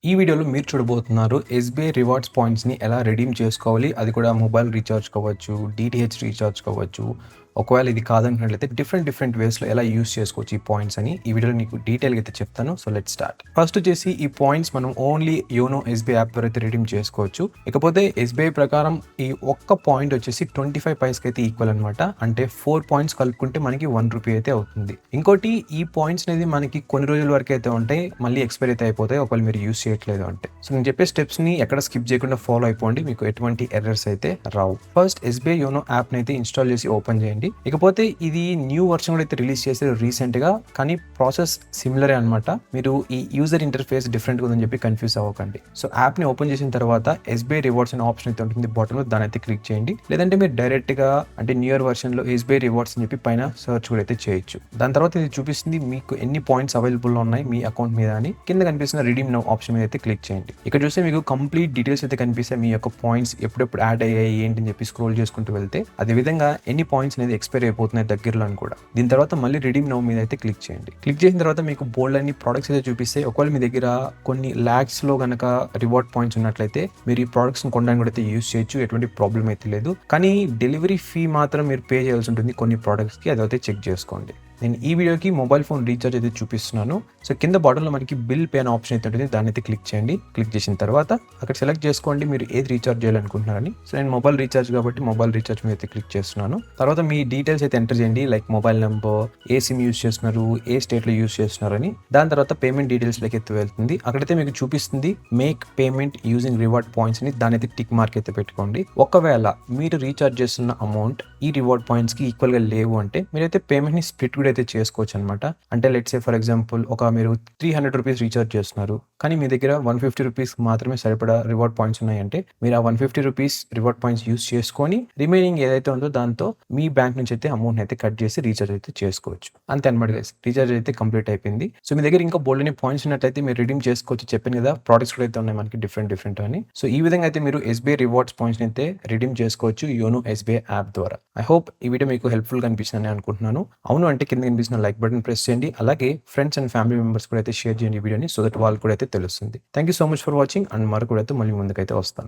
ఈ వీడియోలో మీరు చూడబోతున్నారు ఎస్‌బీఐ రివార్డ్స్ పాయింట్స్‌ని ఎలా రెడీమ్ చేసుకోవాలి. అది కూడా మొబైల్ రీచార్జ్ కావచ్చు, డీటీహెచ్ రీచార్జ్ కావచ్చు. ఒకవేళ ఇది కాదనుకున్నట్లయితే డిఫరెంట్ వేస్‌లో ఎలా యూజ్ చేసుకోవచ్చు ఈ పాయింట్స్ అని ఈ వీడియోలో నీకు డీటెయిల్‌గా అయితే చెప్తాను. So let's start. ఫస్ట్ వచ్చేసి ఈ పాయింట్స్ మనం ఓన్లీ యోనో ఎస్‌బీఐ యాప్ ద్వారా అయితే రెడీమ్ చేసుకోవచ్చు. ఇకపోతే ఎస్‌బీఐ ప్రకారం ఈ ఒక్క పాయింట్ వచ్చేసి 25 పైస్‌కి ఈక్వల్ అనమాట. అంటే 4 పాయింట్స్ కలుపుకుంటే మనకి ₹1 అయితే అవుతుంది. ఇంకోటి ఈ పాయింట్స్ అనేది మనకి కొన్ని రోజుల వరకు అయితే ఉంటాయి. మళ్ళీ ఎక్స్‌పైర్ అయితే అయిపోతాయి. ఒకవేళ మీరు యూజ్ చేయట్లేదు అంటే. సో నేను చెప్పే స్టెప్స్‌ని ఎక్కడ స్కిప్ చేయకుండా ఫాలో అయిపోండి. మీకు ఎటువంటి ఎర్రర్స్ అయితే రావు. ఫస్ట్ ఎస్‌బీఐ యోనో యాప్‌ని అయితే ఇన్‌స్టాల్ చేసి ఓపెన్ చేయండి. ఇకపోతే ఇది న్యూ వర్షన్ కూడా అయితే రిలీజ్ చేశారు రీసెంట్‌గా. కానీ ప్రాసెస్ సిమిలరే అనమాట. మీరు ఈ యూజర్ ఇంటర్ఫేస్ డిఫరెంట్‌గా ఉందని చెప్పి కన్‌ఫ్యూజ్ అవ్వకండి. సో యాప్‌ని ఓపెన్ చేసిన తర్వాత ఎస్‌బీఐ రివార్డ్స్ అనే ఆప్షన్ అయితే ఉంటుంది బాటమ్‌లో, దాన్ని అయితే క్లిక్ చేయండి. లేదంటే మీరు డైరెక్ట్‌గా అంటే న్యూ ఇయర్ వర్షన్‌లో ఎస్‌బీఐ రివార్డ్స్ అని చెప్పి పైన సెర్చ్ కూడా అయితే చేయొచ్చు. దాని తర్వాత ఇది చూపిస్తుంది మీకు ఎన్ని పాయింట్స్ అవైలబుల్‌లో ఉన్నాయి మీ అకౌంట్ మీద అని. కింద కనిపిస్తున్న రిడీమ్ నౌ ఆప్షన్ మీద అయితే క్లిక్ చేయండి. ఇక్కడ చూస్తే మీకు కంప్లీట్ డీటెయిల్స్ అయితే కనిపిస్తాయి. మీ యొక్క పాయింట్స్ ఎప్పుడెప్పుడు యాడ్ అయ్యాయి ఏంటి అని చెప్పి స్క్రోల్ చేసుకుంటూ వెళ్తే అదే విధంగా ఎన్ని పాయింట్స్ అనేది ఎక్స్పైర్ అయిపోతున్నాయి దగ్గరలో అని కూడా. దీని తర్వాత మళ్ళీ రిడీమ్ నౌ మీద అయితే క్లిక్ చేయండి. క్లిక్ చేసిన తర్వాత మీకు బోల్డ్ అన్ని ప్రొడక్ట్స్ అయితే చూపిస్తాయి. ఒకవేళ మీ దగ్గర కొన్ని లాక్స్ లో గనక రివార్డ్ పాయింట్స్ ఉన్నట్లయితే మీరు ఈ ప్రొడక్ట్స్ కొనడానికి కూడా అయితే యూస్ చేయొచ్చు. ఎటువంటి ప్రాబ్లం అయితే లేదు. కానీ డెలివరీ ఫీ మాత్రం మీరు పే చేయాల్సి ఉంటుంది కొన్ని ప్రొడక్ట్స్ కి. అదైతే చెక్ చేసుకోండి. నేను ఈ వీడియోకి మొబైల్ ఫోన్ రీఛార్జ్ అయితే చూపిస్తున్నాను. సో కింద బాటంలో మనకి బిల్ పే అనే ఆప్షన్ అయితే ఉంటుంది. దాన్ని అయితే క్లిక్ చేయండి. క్లిక్ చేసిన తర్వాత అక్కడ సెలెక్ట్ చేసుకోండి మీరు ఏది రీఛార్జ్ చేయాలనుకుంటున్నారని. సో నేను మొబైల్ రీఛార్జ్ కాబట్టి మొబైల్ రీఛార్జ్ మీద అయితే క్లిక్ చేస్తున్నాను. తర్వాత మీ డీటెయిల్స్ అయితే ఎంటర్ చేయండి. లైక్ మొబైల్ నెంబర్, ఏ సిమ్ యూస్ చేస్తున్నారు, ఏ స్టేట్లో యూస్ చేస్తున్నారని. దాని తర్వాత పేమెంట్ డీటెయిల్స్ లకి అయితే వెళ్తుంది. అక్కడైతే మీకు చూపిస్తుంది make payment using reward points అని. దాని అయితే టిక్ మార్క్ అయితే పెట్టుకోండి. ఒకవేళ మీరు రీఛార్జ్ చేస్తున్న అమౌంట్ ఈ రివార్డ్ పాయింట్స్ కి ఈక్వల్ గా లేవు అంటే మీరైతే పేమెంట్ ని స్ప్లిట్ కూడా అయితే చేసుకోవచ్చు అనమాట. అంటే లెట్స్ సే ఫర్ ఎగ్జాంపుల్ మీరు ₹300 రీఛార్జ్ చేస్తున్నారు. కానీ మీ దగ్గర ₹150 మాత్రమే సరిపడా రివార్డ్ పాయింట్స్ ఉన్నాయంటే మీరు ఆ ₹150 రివార్డ్ పాయింట్స్ యూస్ చేసుకొని రిమైనింగ్ ఏదైతే ఉందో దాంతో మీ బ్యాంక్ నుంచి అయితే అమౌంట్ అయితే కట్ చేసి రీఛార్జ్ అయితే చేసుకోవచ్చు. అంతే అనమాట గైస్. రీఛార్జ్ అయితే కంప్లీట్ అయిపోయింది. సో మీ దగ్గర ఇంకా బోల్డ్ పాయింట్స్ ఉన్నట్టయితే మీరు రిడీమ్ చేసుకోవచ్చు. చెప్పాను కదా ప్రొడక్ట్స్ కూడా అయితే ఉన్నాయి మనకి డిఫరెంట్ అని. సో ఈ విధంగా అయితే మీరు ఎస్‌బీఐ రివార్డ్స్ పాయింట్స్ అయితే రిడీమ్ చేసుకోవచ్చు యోనో ఎస్‌బీఐ యాప్ ద్వారా. ఐ హోప్ ఈ వీడియో మీకు హెల్ప్‌ఫుల్ గా అనిపిస్తుందని అనుకుంటున్నాను. అవును అంటే కింద కనిపిస్తున్న లైక్ బటన్ ప్రెస్ చేయండి. అలాగే ఫ్రెండ్స్ అండ్ ఫ్యామిలీ మెంబర్స్ కూడా అయితే షేర్ చేయండి ఈ వీడియోని. సో దట్ వాళ్ళు కూడా అయితే తెలుస్తుంది. Thank you so much for watching and మరొకటి మళ్ళీ ముందుకైతే వస్తాను.